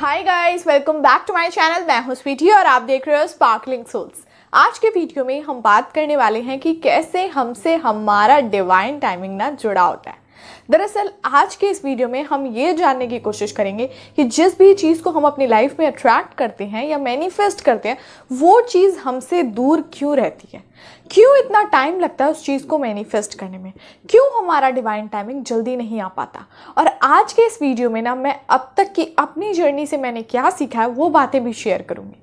Hi guys, welcome back to my channel. मैं हूं स्वीटी और आप देख रहे हो स्पार्कलिंग सोल्स। आज के वीडियो में हम बात करने वाले हैं कि कैसे हमसे हमारा डिवाइन टाइमिंग ना जुड़ा होता है। दरअसल आज के इस वीडियो में हम ये जानने की कोशिश करेंगे कि जिस भी चीज़ को हम अपनी लाइफ में अट्रैक्ट करते हैं या मैनिफेस्ट करते हैं, वो चीज़ हमसे दूर क्यों रहती है, क्यों इतना टाइम लगता है उस चीज़ को मैनिफेस्ट करने में, क्यों हमारा डिवाइन टाइमिंग जल्दी नहीं आ पाता। और आज के इस वीडियो में ना मैं अब तक की अपनी जर्नी से मैंने क्या सीखा है वो बातें भी शेयर करूँगी।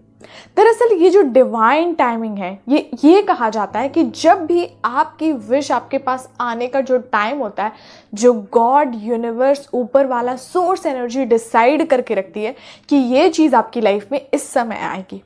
दरअसल ये जो डिवाइन टाइमिंग है, ये कहा जाता है कि जब भी आपकी विश आपके पास आने का जो टाइम होता है, जो गॉड, यूनिवर्स, ऊपर वाला सोर्स एनर्जी डिसाइड करके रखती है कि ये चीज़ आपकी लाइफ में इस समय आएगी।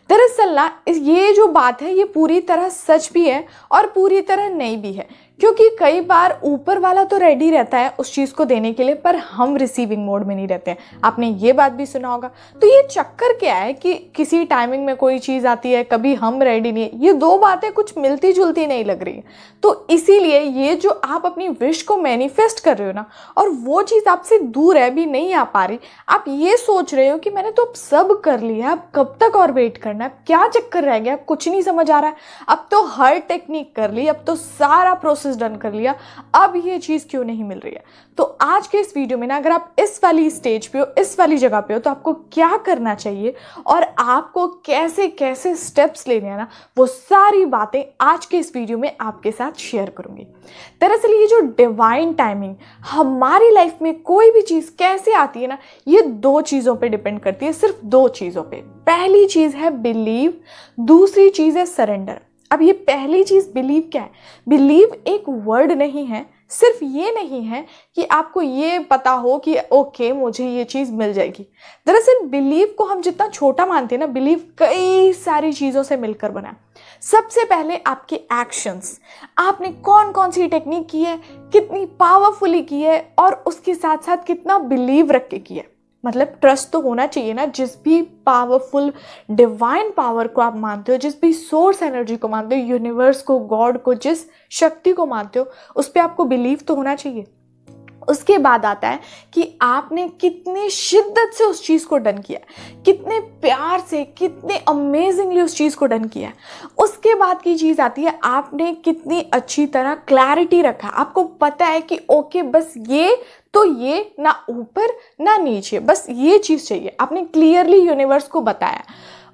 दरअसल ना ये जो बात है ये पूरी तरह सच भी है और पूरी तरह नहीं भी है, क्योंकि कई बार ऊपर वाला तो रेडी रहता है उस चीज़ को देने के लिए, पर हम रिसीविंग मोड में नहीं रहते हैं। आपने ये बात भी सुना होगा। तो ये चक्कर क्या है कि किसी टाइमिंग में कोई चीज़ आती है, कभी हम रेडी नहीं है, ये दो बातें कुछ मिलती जुलती नहीं लग रही है। तो इसीलिए ये जो आप अपनी विश को मैनिफेस्ट कर रहे हो ना, और वो चीज़ आपसे दूर है, भी नहीं आ पा रही, आप ये सोच रहे हो कि मैंने तो अब सब कर लिया, अब कब तक और वेट करना है, क्या चक्कर रह गया, कुछ नहीं समझ आ रहा है, अब तो हर टेक्निक कर ली, अब तो सारा प्रोसेस डन कर लिया, अब ये चीज क्यों नहीं मिल रही है। तो आज के इस वीडियो में ना अगर आप इस वाली स्टेज पे हो, इस वाली जगह पे हो, तो आपको क्या करना चाहिए और आपको कैसे कैसे स्टेप्स लेने हैं ना, वो सारी बातें आज के इस वीडियो में आपके साथ शेयर करूंगी। दरअसल ये जो डिवाइन टाइमिंग हमारी लाइफ में कोई भी चीज कैसे आती है ना, ये दो चीजों पे डिपेंड करती है, सिर्फ दो चीजों पे। पहली चीज है बिलीव, दूसरी चीज है सरेंडर। अब ये पहली चीज बिलीव क्या है? बिलीव एक वर्ड नहीं है, सिर्फ ये नहीं है कि आपको ये पता हो कि ओके मुझे ये चीज मिल जाएगी। दरअसल बिलीव को हम जितना छोटा मानते हैं ना, बिलीव कई सारी चीजों से मिलकर बना है। सबसे पहले आपके एक्शंस, आपने कौन कौन सी टेक्निक की है, कितनी पावरफुली की है, और उसके साथ साथ कितना बिलीव रख के की है। मतलब ट्रस्ट तो होना चाहिए ना, जिस भी पावरफुल डिवाइन पावर को आप मानते हो, जिस भी सोर्स एनर्जी को मानते हो, यूनिवर्स को, गॉड को, जिस शक्ति को मानते हो, उस पर आपको बिलीव तो होना चाहिए। उसके बाद आता है कि आपने कितनी शिद्दत से उस चीज़ को डन किया, कितने प्यार से, कितने अमेजिंगली उस चीज़ को डन किया। उसके बाद की चीज़ आती है आपने कितनी अच्छी तरह क्लैरिटी रखा, आपको पता है कि ओके बस ये तो ये, ना ऊपर ना नीचे, बस ये चीज़ चाहिए। आपने क्लियरली यूनिवर्स को बताया।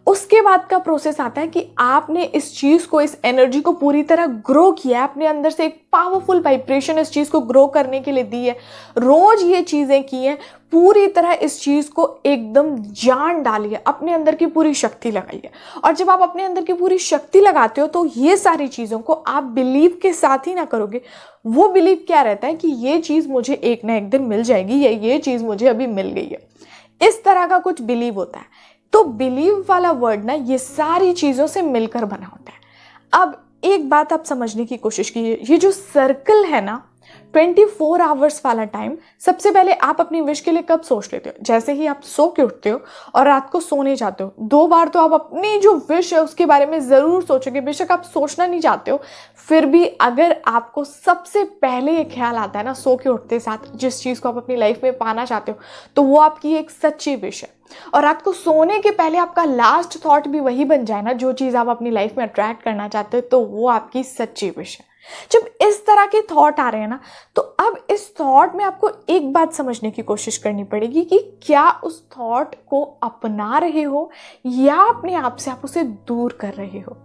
उसके बाद का प्रोसेस आता है कि आपने इस चीज़ को, इस एनर्जी को पूरी तरह ग्रो किया है, अपने अंदर से एक पावरफुल वाइब्रेशन इस चीज़ को ग्रो करने के लिए दी है, रोज ये चीज़ें की हैं, पूरी तरह इस चीज़ को एकदम जान डाली है, अपने अंदर की पूरी शक्ति लगाई है। और जब आप अपने अंदर की पूरी शक्ति लगाते हो तो ये सारी चीज़ों को आप बिलीव के साथ ही ना करोगे। वो बिलीव क्या रहता है कि ये चीज़ मुझे एक ना एक दिन मिल जाएगी, या ये चीज़ मुझे अभी मिल गई है, इस तरह का कुछ बिलीव होता है। तो बिलीव वाला वर्ड ना ये सारी चीज़ों से मिलकर बना होता है। अब एक बात आप समझने की कोशिश कीजिए, ये जो सर्कल है ना, 24 आवर्स वाला टाइम, सबसे पहले आप अपनी विश के लिए कब सोच लेते हो? जैसे ही आप सो के उठते हो और रात को सोने जाते हो, 2 बार तो आप अपनी जो विश है उसके बारे में ज़रूर सोचोगे। बेशक आप सोचना नहीं चाहते हो, फिर भी अगर आपको सबसे पहले ये ख्याल आता है ना सो के उठते साथ, जिस चीज़ को आप अपनी लाइफ में पाना चाहते हो, तो वो आपकी एक सच्ची विश है। और रात को सोने के पहले आपका लास्ट थॉट भी वही बन जाए ना, जो चीज़ आप अपनी लाइफ में अट्रैक्ट करना चाहते हो, तो वो आपकी सच्ची विश है। जब इस तरह के थॉट आ रहे हैं ना, तो अब इस थॉट में आपको एक बात समझने की कोशिश करनी पड़ेगी कि क्या उस थॉट को अपना रहे हो या अपने आप से आप उसे दूर कर रहे हो।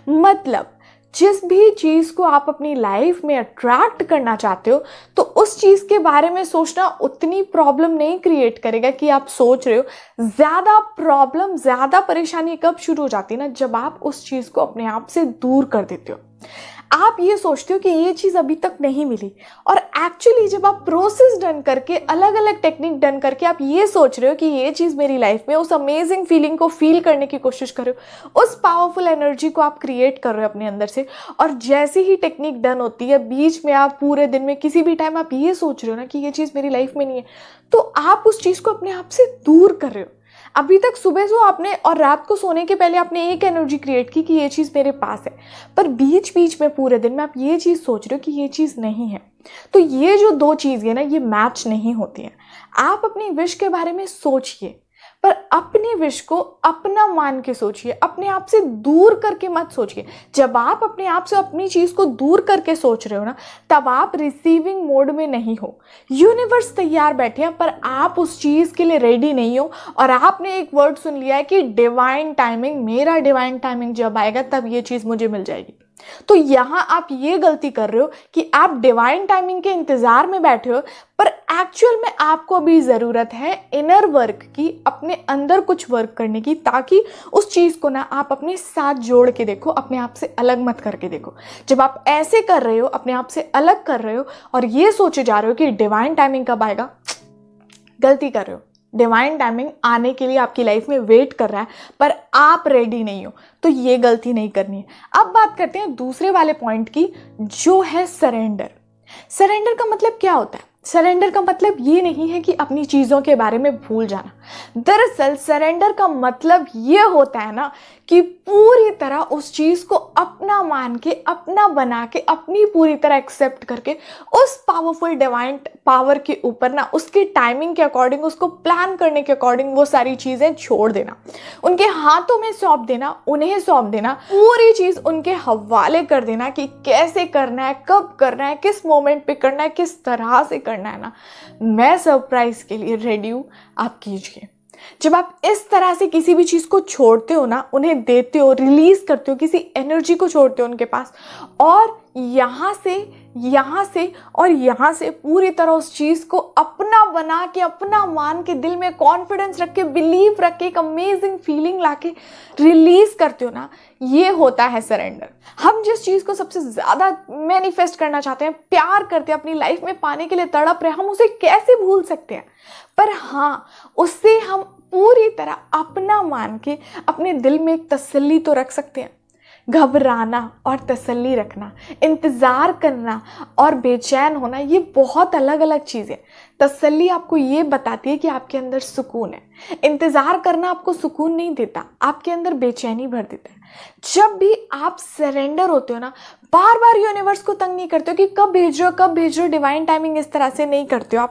मतलब जिस भी चीज़ को आप अपनी लाइफ में अट्रैक्ट करना चाहते हो, तो उस चीज़ के बारे में सोचना उतनी प्रॉब्लम नहीं क्रिएट करेगा कि आप सोच रहे हो। ज़्यादा प्रॉब्लम, ज़्यादा परेशानी कब शुरू हो जाती है ना, जब आप उस चीज़ को अपने आप से दूर कर देते हो। आप ये सोचते हो कि ये चीज़ अभी तक नहीं मिली, और एक्चुअली जब आप प्रोसेस डन करके, अलग अलग टेक्निक डन करके आप ये सोच रहे हो कि ये चीज़ मेरी लाइफ में, उस अमेजिंग फीलिंग को फील करने की कोशिश कर रहे हो, उस पावरफुल एनर्जी को आप क्रिएट कर रहे हो अपने अंदर से, और जैसे ही टेक्निक डन होती है, बीच में आप पूरे दिन में किसी भी टाइम आप ये सोच रहे हो ना कि ये चीज़ मेरी लाइफ में नहीं है, तो आप उस चीज़ को अपने आप से दूर कर रहे हो। अभी तक सुबह सो आपने और रात को सोने के पहले आपने एक एनर्जी क्रिएट की कि ये चीज़ मेरे पास है, पर बीच बीच में पूरे दिन में आप ये चीज़ सोच रहे हो कि ये चीज़ नहीं है। तो ये जो दो चीज़ें ना, ये मैच नहीं होती हैं। आप अपनी विश के बारे में सोचिए, पर अपनी विश को अपना मान के सोचिए, अपने आप से दूर करके मत सोचिए। जब आप अपने आप से अपनी चीज को दूर करके सोच रहे हो ना, तब आप रिसीविंग मोड में नहीं हो। यूनिवर्स तैयार बैठे हैं, पर आप उस चीज के लिए रेडी नहीं हो, और आपने एक वर्ड सुन लिया है कि डिवाइन टाइमिंग, मेरा डिवाइन टाइमिंग जब आएगा तब ये चीज मुझे मिल जाएगी। तो यहां आप ये गलती कर रहे हो कि आप डिवाइन टाइमिंग के इंतजार में बैठे हो, पर एक्चुअल में आपको भी जरूरत है इनर वर्क की, अपने अंदर कुछ वर्क करने की, ताकि उस चीज को ना आप अपने साथ जोड़ के देखो, अपने आप से अलग मत करके देखो। जब आप ऐसे कर रहे हो, अपने आप से अलग कर रहे हो और ये सोचे जा रहे हो कि डिवाइन टाइमिंग कब आएगा, गलती कर रहे हो। डिवाइन टाइमिंग आने के लिए आपकी लाइफ में वेट कर रहा है, पर आप रेडी नहीं हो, तो ये गलती नहीं करनी है। अब बात करते हैं दूसरे वाले पॉइंट की, जो है सरेंडर। सरेंडर का मतलब क्या होता है? सरेंडर का मतलब ये नहीं है कि अपनी चीजों के बारे में भूल जाना। दरअसल सरेंडर का मतलब ये होता है ना कि पूरी तरह उस चीज को अपना मान के, अपना बना के, अपनी पूरी तरह एक्सेप्ट करके उस पावरफुल डिवाइन पावर के ऊपर ना, उसके टाइमिंग के अकॉर्डिंग, उसको प्लान करने के अकॉर्डिंग वो सारी चीजें छोड़ देना, उनके हाथों में सौंप देना, उन्हें सौंप देना, पूरी चीज उनके हवाले कर देना कि कैसे करना है, कब करना है, किस मोमेंट पे करना है, किस तरह से करना है ना। मैं सरप्राइज के लिए रेडी हूं, आप कीजिए। जब आप इस तरह से किसी भी चीज को छोड़ते हो ना, उन्हें देते हो, रिलीज करते हो, किसी एनर्जी को छोड़ते हो उनके पास, और यहां से और यहां से पूरी तरह उस चीज को अपना बना के, अपना मान के, दिल में कॉन्फिडेंस रख के, बिलीव रख के, एक अमेजिंग फीलिंग लाके रिलीज करते हो ना, ये होता है सरेंडर। हम जिस चीज को सबसे ज्यादा मैनिफेस्ट करना चाहते हैं, प्यार करते हैं, अपनी लाइफ में पाने के लिए तड़प रहे हैं, हम उसे कैसे भूल सकते हैं? पर हाँ, उससे हम पूरी तरह अपना मान के अपने दिल में एक तसल्ली तो रख सकते हैं। घबराना और तसल्ली रखना, इंतजार करना और बेचैन होना, ये बहुत अलग अलग चीजें। तसल्ली आपको ये बताती है कि आपके अंदर सुकून है। इंतजार करना आपको सुकून नहीं देता, आपके अंदर बेचैनी भर देता है। जब भी आप सरेंडर होते हो ना, बार बार यूनिवर्स को तंग नहीं करते हो कि कब भेज रहे हो, डिवाइन टाइमिंग इस तरह से नहीं करते हो।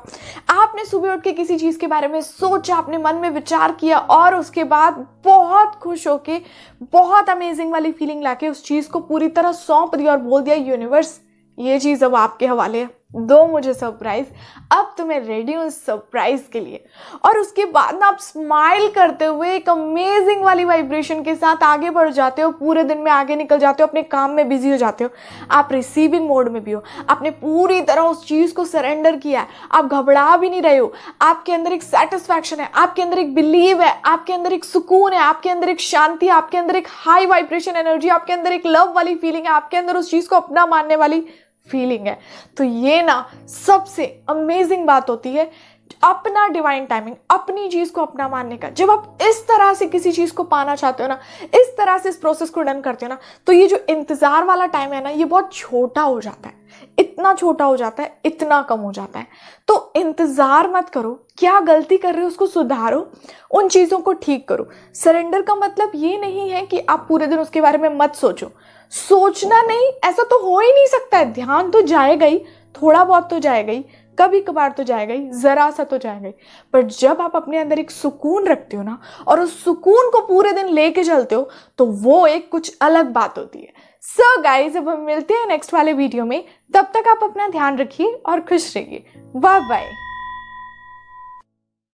आपने सुबह उठ के किसी चीज के बारे में सोचा, अपने मन में विचार किया, और उसके बाद बहुत खुश होके, बहुत अमेजिंग वाली फीलिंग लाके उस चीज को पूरी तरह सौंप दिया और बोल दिया, यूनिवर्स ये चीज अब आपके हवाले है, दो मुझे सरप्राइज, अब तो मैं रेडी हूँ सरप्राइज के लिए। और उसके बाद ना आप स्माइल करते हुए एक अमेजिंग वाली वाइब्रेशन के साथ आगे बढ़ जाते हो, पूरे दिन में आगे निकल जाते हो, अपने काम में बिजी हो जाते हो। आप रिसीविंग मोड में भी हो, आपने पूरी तरह उस चीज को सरेंडर किया है, आप घबरा भी नहीं रहे हो, आपके अंदर एक सेटिस्फैक्शन है, आपके अंदर एक बिलीव है, आपके अंदर एक सुकून है, आपके अंदर एक शांति है, आपके अंदर एक हाई वाइब्रेशन एनर्जी, आपके अंदर एक लव वाली फीलिंग है, आपके अंदर उस चीज को अपना मानने वाली फीलिंग है। तो ये ना सबसे अमेजिंग बात होती है, अपना डिवाइन टाइमिंग, अपनी चीज को अपना मानने का। जब आप इस तरह से किसी चीज को पाना चाहते हो ना, इस तरह से इस प्रोसेस को डन करते हो ना, तो ये जो इंतजार वाला टाइम है ना, ये बहुत छोटा हो जाता है, इतना छोटा हो जाता है, इतना कम हो जाता है। तो इंतजार मत करो, क्या गलती कर रहे हो उसको सुधारो, उन चीजों को ठीक करो। सरेंडर का मतलब ये नहीं है कि आप पूरे दिन उसके बारे में मत सोचो। सोचना नहीं, ऐसा तो हो ही नहीं सकता है। ध्यान तो जाएगा ही, थोड़ा बहुत तो जाएगा ही, कभी कभार तो जाएगा ही, जरा सा तो जाएगा ही। पर जब आप अपने अंदर एक सुकून रखते हो ना, और उस सुकून को पूरे दिन लेके चलते हो, तो वो एक कुछ अलग बात होती है। सो गाइज, अब हम मिलते हैं नेक्स्ट वाले वीडियो में। तब तक आप अपना ध्यान रखिए और खुश रहिए। Bye bye.